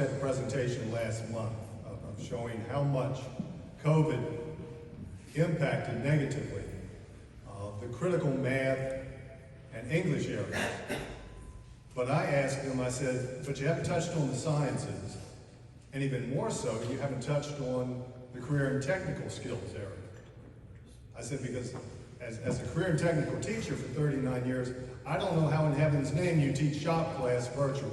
had a presentation last month of showing how much COVID impacted negatively the critical math and English areas. But I asked them, I said, but you haven't touched on the sciences, and even more so, you haven't touched on the career and technical skills area. I said, because as a career and technical teacher for 39 years, I don't know how in heaven's name you teach shop class virtually.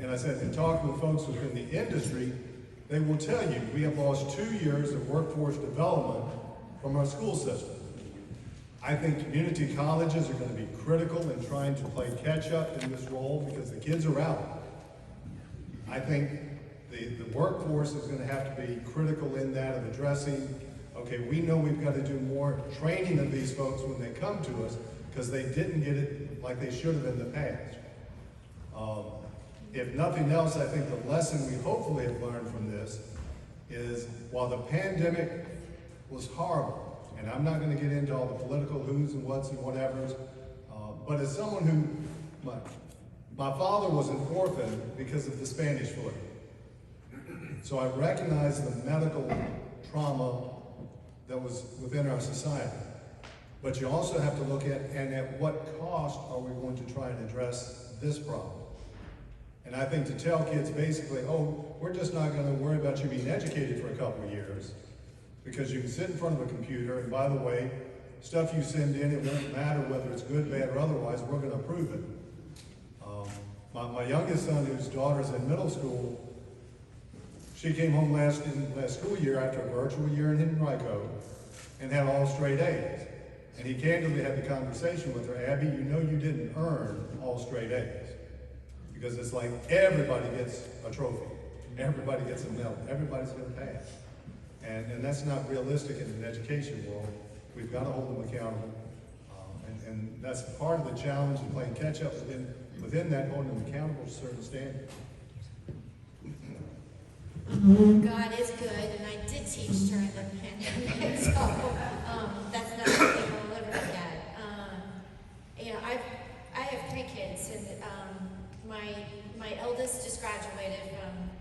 And I said, in talking with folks within the industry, they will tell you we have lost 2 years of workforce development from our school system. I think community colleges are going to be critical in trying to play catch up in this role because the kids are out. I think the workforce is going to have to be critical in that of addressing, okay, we know we've got to do more training of these folks when they come to us because they didn't get it like they should have in the past. If nothing else, I think the lesson we hopefully have learned from this is while the pandemic was horrible, and I'm not going to get into all the political who's and what's and whatevers, but as someone who, my father was an orphan because of the Spanish flu. So I recognize the medical trauma that was within our society. But you also have to look at, and at what cost are we going to try and address this problem? And I think to tell kids basically, oh, we're just not going to worry about you being educated for a couple of years because you can sit in front of a computer, and by the way, stuff you send in, it won't matter whether it's good, bad, or otherwise, we're going to approve it. My youngest son, whose daughter's in middle school, she came home last school year after a virtual year in Henrico and had all straight A's. And he candidly had the conversation with her, Abby, you know you didn't earn all straight A's. Because it's like everybody gets a trophy. Everybody gets a medal. Everybody's going to pass. And that's not realistic in an education world. We've got to hold them accountable. And that's part of the challenge of playing catch up within that, holding them accountable to certain standards. God is good, and I did teach during the pandemic, so that's not something I'll ever forget. I have 3 kids, and my eldest just graduated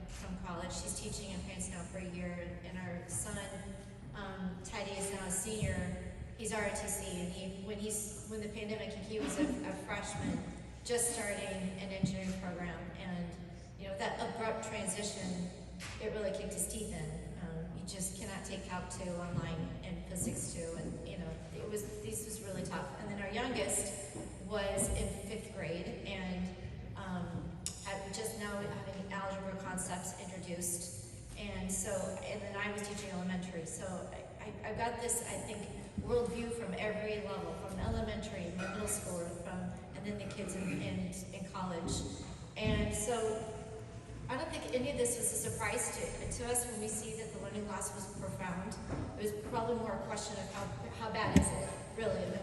from college. She's teaching in France now for a year, and our son, Teddy, is now a senior. He's ROTC, and when the pandemic, he was a freshman, just starting an engineering program, and that abrupt transition, it really kicked his teeth in. You just cannot take Calc 2 online and Physics 2, and this was really tough. And then our youngest was in 5th grade, and just now having algebra concepts introduced, and then I was teaching elementary. So I got this, I think, worldview from every level, from elementary, middle school, and then the kids in college, and so. I don't think any of this was a surprise to us when we see that the learning loss was profound. It was probably more a question of how bad is it, really, and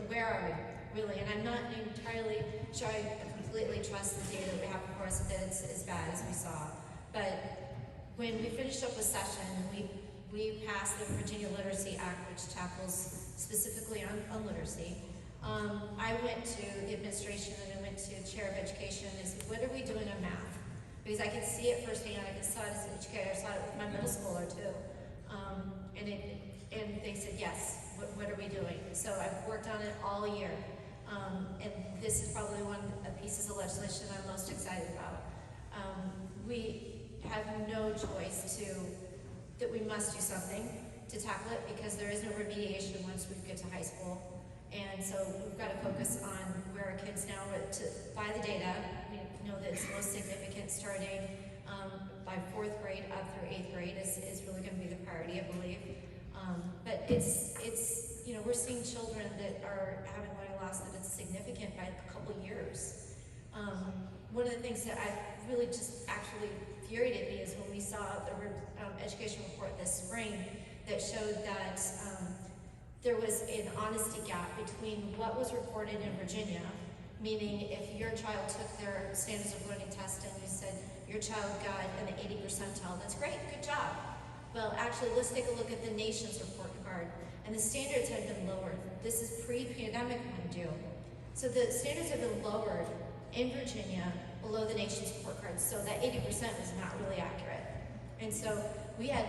where are we, really? And I'm not entirely sure I completely trust the data that we have before us that it's as bad as we saw. But when we finished up with session, we passed the Virginia Literacy Act, which tackles specifically on literacy. I went to the administration and I went to Chair of Education and said, what are we doing on math? Because I could see it firsthand. I saw it as an educator. I saw it with my middle schooler too, and they said yes. What are we doing? So I've worked on it all year, and this is probably one of the pieces of legislation I'm most excited about. We have no choice that we must do something to tackle it because there is no remediation once we get to high school. And so we've got to focus on where our kids now are by the data. We know that it's most significant starting by 4th grade up through 8th grade is really going to be the priority, I believe. But it's we're seeing children that are having learning loss that it's significant by a couple years. One of the things that I really just actually infuriated me is when we saw the education report this spring that showed that there was an honesty gap between what was reported in Virginia, meaning if your child took their standards of learning test and you said your child got an 80 percentile, that's great, good job. Well, actually, let's take a look at the nation's report card, and the standards had been lowered. This is pre-pandemic, mind you. So the standards have been lowered in Virginia below the nation's report cards. So that 80% was not really accurate. And so we had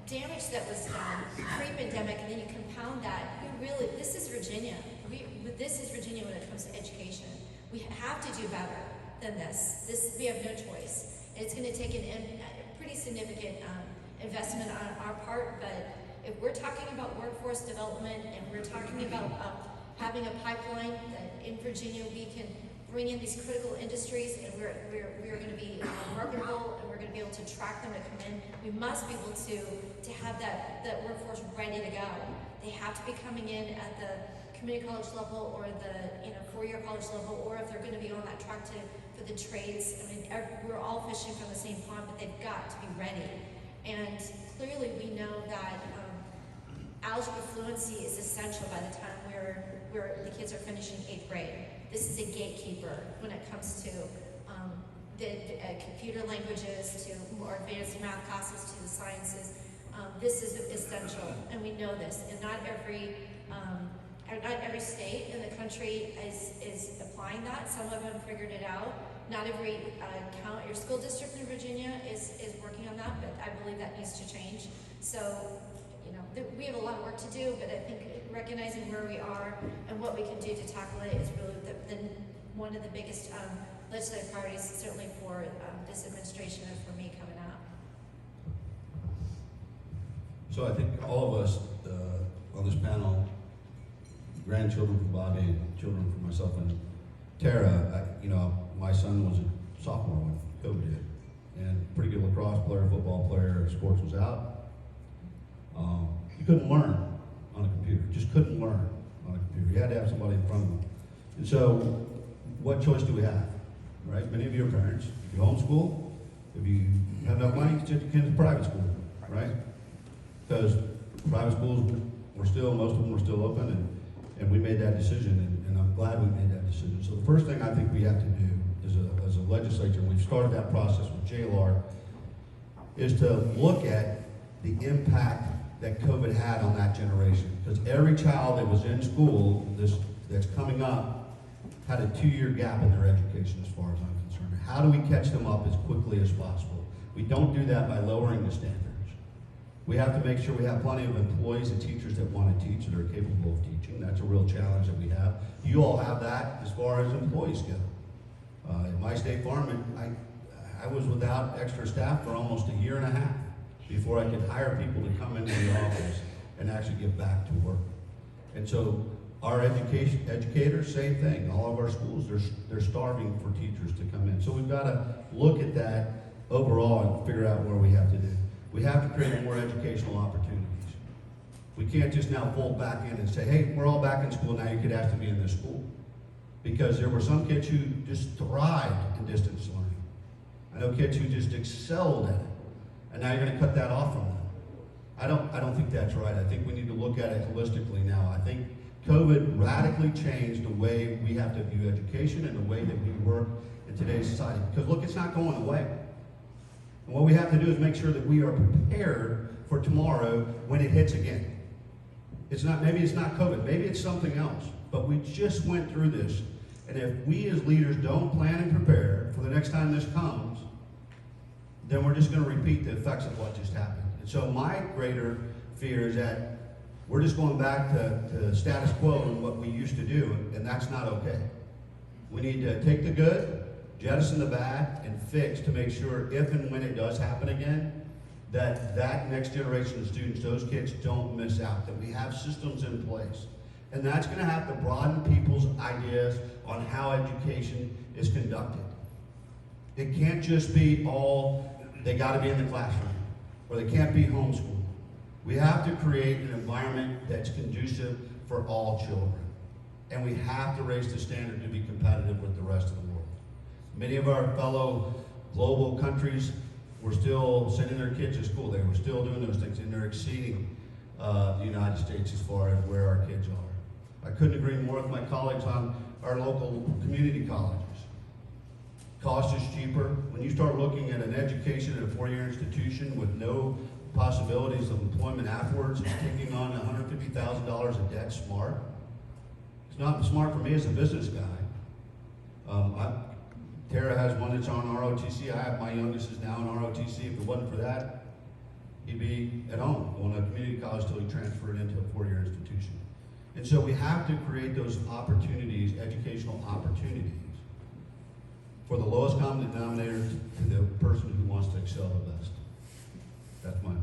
damage that was pre-pandemic, and then you compound that. This is Virginia. This is Virginia when it comes to education. We have to do better than this. We have no choice. And it's going to take a pretty significant investment on our part, but if we're talking about workforce development and we're talking about having a pipeline that in Virginia we can bring in these critical industries, and we're going to be marketable, and we're going to be able to attract them to come in, we must be able to have that workforce ready to go. They have to be coming in at the community college level or the four-year college level, or if they're going to be on that track for the trades. I mean, we're all fishing from the same pond, but they've got to be ready. And clearly, we know that algebra fluency is essential by the time where the kids are finishing 8th grade. This is a gatekeeper when it comes to the computer languages, to more advanced math classes, to the sciences. This is essential, and we know this. And not every state in the country is applying that. Some of them figured it out. Not every your school district in Virginia is working on that, but I believe that needs to change. So, we have a lot of work to do, but I think recognizing where we are and what we can do to tackle it is really one of the biggest legislative priorities, certainly for this administration and for me coming up. So I think all of us on this panel, grandchildren for Bobby and children for myself and Tara, my son was a sophomore when COVID hit, and pretty good lacrosse player, football player, sports was out. You couldn't learn on a computer, just couldn't learn on a computer. You had to have somebody in front of them. And so, what choice do we have, right? Many of you are parents. If you homeschool, if you have enough money, you can send your kids to private school, right? Because private schools most of them were still open, and we made that decision, and I'm glad we made that decision. So the first thing I think we have to do as a legislature, and we've started that process with JLR, is to look at the impact that COVID had on that generation. Because every child that was in school that's coming up had a 2-year gap in their education as far as I'm concerned. How do we catch them up as quickly as possible? We don't do that by lowering the standards. We have to make sure we have plenty of employees and teachers that want to teach, that are capable of teaching. That's a real challenge that we have. You all have that as far as employees go. At my State Farm, I was without extra staff for almost a year and a half before I could hire people to come into the office and actually get back to work. And so our educators, same thing. All of our schools, they're starving for teachers to come in. So we've got to look at that overall and figure out where we have to do. We have to create more educational opportunities. We can't just now fold back in and say, hey, we're all back in school, now your kid has to be in this school. Because there were some kids who just thrived in distance learning. I know kids who just excelled at it. And now you're going to cut that off from them. I don't think that's right. I think we need to look at it holistically now. I think COVID radically changed the way we have to view education and the way that we work in today's society. Because look, it's not going away. And what we have to do is make sure that we are prepared for tomorrow when it hits again. Maybe it's not COVID, maybe it's something else. But we just went through this. And if we as leaders don't plan and prepare for the next time this comes, then we're just going to repeat the effects of what just happened. And so my greater fear is that we're just going back to status quo and what we used to do, and that's not okay. We need to take the good, jettison the bad, and fix to make sure if and when it does happen again, that next generation of students, those kids don't miss out, that we have systems in place. And that's going to have to broaden people's ideas on how education is conducted. It can't just be all, they got to be in the classroom, or they can't be homeschooled. We have to create an environment that's conducive for all children. And we have to raise the standard to be competitive with the rest of the world. Many of our fellow global countries were still sending their kids to school. They were still doing those things, and they're exceeding the United States as far as where our kids are. I couldn't agree more with my colleagues on our local community colleges. Cost is cheaper. When you start looking at an education at a 4-year institution with no possibilities of employment afterwards, it's taking on $150,000 of debt smart. It's not smart for me as a business guy. Tara has one that's on ROTC. I have my youngest is now in ROTC. If it wasn't for that, he'd be at home going to community college till he transferred into a four-year institution. And so we have to create those opportunities, educational opportunities, for the lowest common denominator to the person who wants to excel the best. That's my